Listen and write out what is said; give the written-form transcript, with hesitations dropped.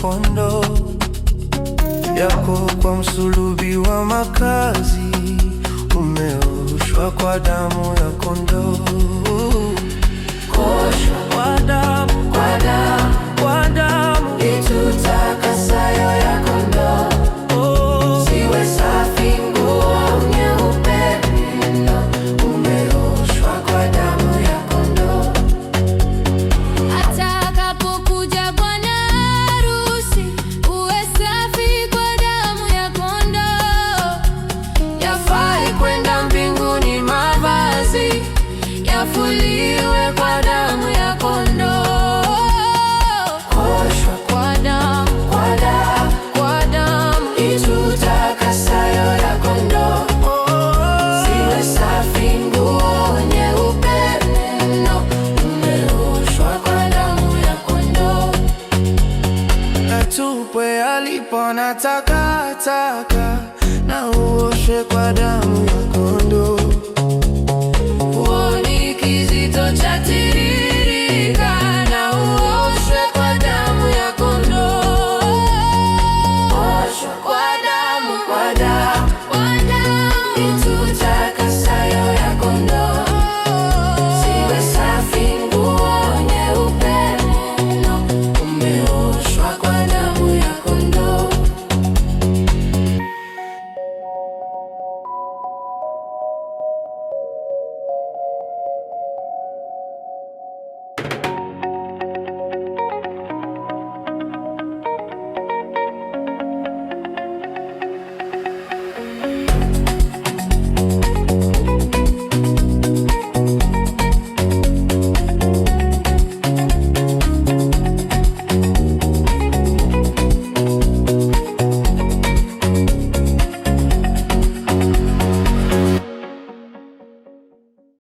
kondoo yako kwa msulubi wa makazi, umeoshwa kwa damu ya kondoo. Kuoshwa Kwa damu, kwa damu, kwa damu itutakasayo ya kondoo. Ziwe safi nguo nyeupe mno, umeoshwa kwa damu ya kondoo. Atakapokuja bwana harusi, uwe safi kwa damu ya kondoo. Yafai kwenda mbinguni mavazi, yafuliwe kwa damu ya kondoo. Kuoshwa Kwa damu, kwa damu, kwa damu itutakasayo ya kondoo. Ziwe safi nguo nyeupe mno, umeoshwa kwa damu ya kondoo. atupwe alipo na takataka, na uoshe kwa damu ya kondoo. Huoni kizito cha tiririka,